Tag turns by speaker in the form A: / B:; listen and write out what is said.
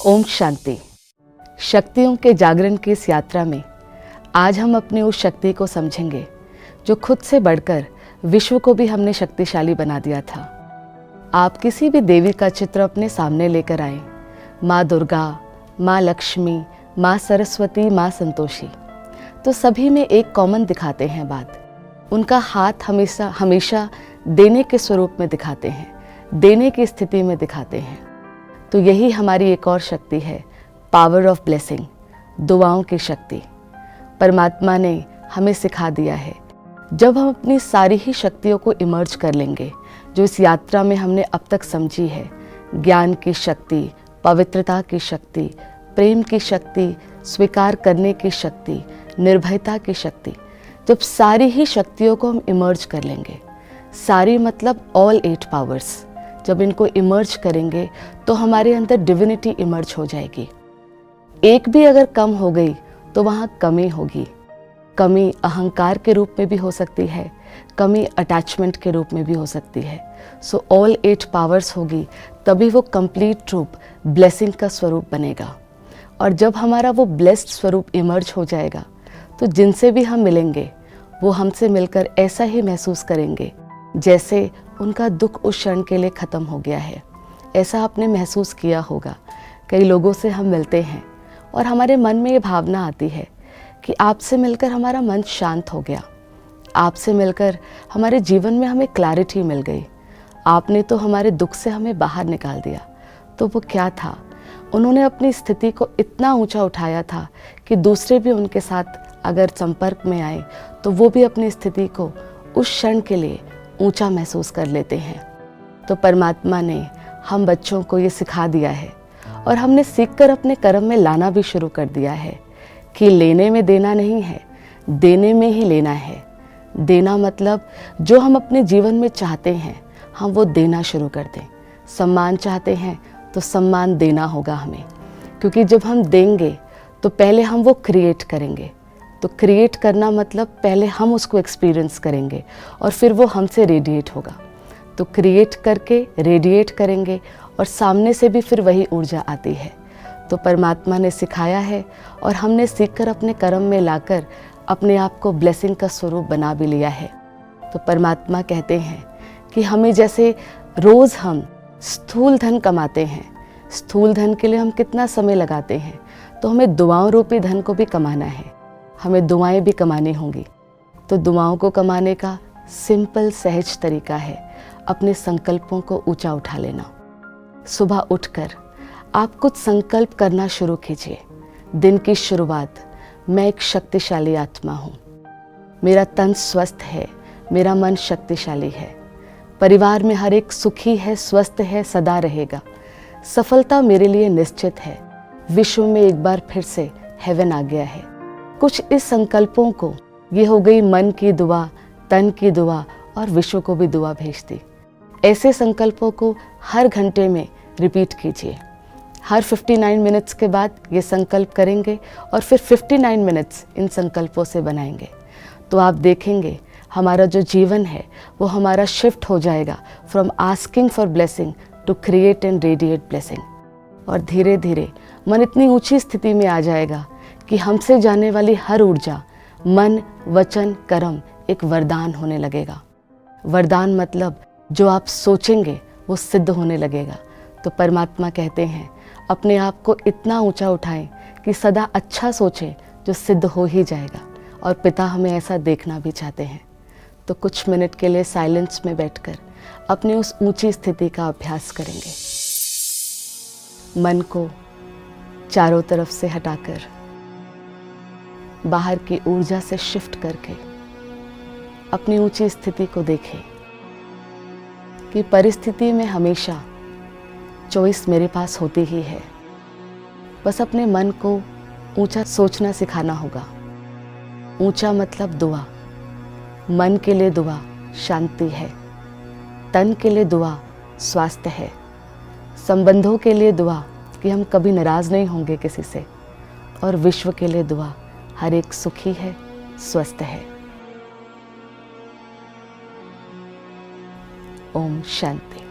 A: ओम शांति। शक्तियों के जागरण की इस यात्रा में आज हम अपनी उस शक्ति को समझेंगे जो खुद से बढ़कर विश्व को भी हमने शक्तिशाली बना दिया था। आप किसी भी देवी का चित्र अपने सामने लेकर आए, माँ दुर्गा, माँ लक्ष्मी, माँ सरस्वती, माँ संतोषी, तो सभी में एक कॉमन दिखाते हैं बात। उनका हाथ हमेशा हमेशा देने के स्वरूप में दिखाते हैं, देने की स्थिति में दिखाते हैं। तो यही हमारी एक और शक्ति है, पावर ऑफ ब्लेसिंग, दुआओं की शक्ति। परमात्मा ने हमें सिखा दिया है, जब हम अपनी सारी ही शक्तियों को इमर्ज कर लेंगे जो इस यात्रा में हमने अब तक समझी है, ज्ञान की शक्ति, पवित्रता की शक्ति, प्रेम की शक्ति, स्वीकार करने की शक्ति, निर्भयता की शक्ति, जब सारी ही शक्तियों को हम इमर्ज कर लेंगे, सारी मतलब ऑल 8 पावर्स, जब इनको इमर्ज करेंगे तो हमारे अंदर डिविनिटी इमर्ज हो जाएगी। एक भी अगर कम हो गई तो वहाँ कमी होगी। कमी अहंकार के रूप में भी हो सकती है, कमी अटैचमेंट के रूप में भी हो सकती है। सो ऑल 8 पावर्स होगी, तभी वो कंप्लीट रूप ब्लेसिंग का स्वरूप बनेगा। और जब हमारा वो ब्लेस्ड स्वरूप इमर्ज हो जाएगा तो जिनसे भी हम मिलेंगे वो हमसे मिलकर ऐसा ही महसूस करेंगे जैसे उनका दुख उस क्षण के लिए ख़त्म हो गया है। ऐसा आपने महसूस किया होगा। कई लोगों से हम मिलते हैं और हमारे मन में ये भावना आती है कि आपसे मिलकर हमारा मन शांत हो गया, आपसे मिलकर हमारे जीवन में हमें क्लैरिटी मिल गई, आपने तो हमारे दुख से हमें बाहर निकाल दिया। तो वो क्या था? उन्होंने अपनी स्थिति को इतना ऊंचा उठाया था कि दूसरे भी उनके साथ अगर संपर्क में आए तो वो भी अपनी स्थिति को उस क्षण के लिए ऊंचा महसूस कर लेते हैं। तो परमात्मा ने हम बच्चों को ये सिखा दिया है और हमने सीखकर अपने कर्म में लाना भी शुरू कर दिया है कि लेने में देना नहीं है, देने में ही लेना है। देना मतलब जो हम अपने जीवन में चाहते हैं हम वो देना शुरू कर दें। सम्मान चाहते हैं तो सम्मान देना होगा हमें, क्योंकि जब हम देंगे तो पहले हम वो क्रिएट करेंगे। तो क्रिएट करना मतलब पहले हम उसको एक्सपीरियंस करेंगे और फिर वो हमसे रेडिएट होगा। तो क्रिएट करके रेडिएट करेंगे और सामने से भी फिर वही ऊर्जा आती है। तो परमात्मा ने सिखाया है और हमने सीखकर अपने कर्म में लाकर अपने आप को ब्लेसिंग का स्वरूप बना भी लिया है। तो परमात्मा कहते हैं कि हमें जैसे रोज़ हम स्थूल धन कमाते हैं, स्थूल धन के लिए हम कितना समय लगाते हैं, तो हमें दुआओं रूपी धन को भी कमाना है, हमें दुआएं भी कमानी होंगी। तो दुआओं को कमाने का सिंपल सहज तरीका है अपने संकल्पों को ऊंचा उठा लेना। सुबह उठकर आप कुछ संकल्प करना शुरू कीजिए। दिन की शुरुआत, मैं एक शक्तिशाली आत्मा हूँ, मेरा तन स्वस्थ है, मेरा मन शक्तिशाली है, परिवार में हर एक सुखी है, स्वस्थ है, सदा रहेगा, सफलता मेरे लिए निश्चित है, विश्व में एक बार फिर से हेवन आ गया है। कुछ इस संकल्पों को, ये हो गई मन की दुआ, तन की दुआ और विश्व को भी दुआ भेज दी। ऐसे संकल्पों को हर घंटे में रिपीट कीजिए। हर 59 मिनट्स के बाद ये संकल्प करेंगे और फिर 59 मिनट्स इन संकल्पों से बनाएंगे। तो आप देखेंगे हमारा जो जीवन है वो हमारा शिफ्ट हो जाएगा from asking for blessing to create and radiate blessing. और धीरे धीरे मन इतनी ऊंची स्थिति में आ जाएगा कि हमसे जाने वाली हर ऊर्जा, मन, वचन, कर्म एक वरदान होने लगेगा। वरदान मतलब जो आप सोचेंगे वो सिद्ध होने लगेगा। तो परमात्मा कहते हैं अपने आप को इतना ऊंचा उठाएं कि सदा अच्छा सोचें जो सिद्ध हो ही जाएगा। और पिता हमें ऐसा देखना भी चाहते हैं। तो कुछ मिनट के लिए साइलेंस में बैठकर अपनी उस ऊंची स्थिति का अभ्यास करेंगे। मन को चारों तरफ से हटाकर बाहर की ऊर्जा से शिफ्ट करके अपनी ऊंची स्थिति को देखें कि परिस्थिति में हमेशा चॉइस मेरे पास होती ही है। बस अपने मन को ऊंचा सोचना सिखाना होगा। ऊंचा मतलब दुआ, मन के लिए दुआ शांति है, तन के लिए दुआ स्वास्थ्य है, संबंधों के लिए दुआ कि हम कभी नाराज नहीं होंगे किसी से, और विश्व के लिए दुआ हर एक सुखी है, स्वस्थ है। ओम शांति।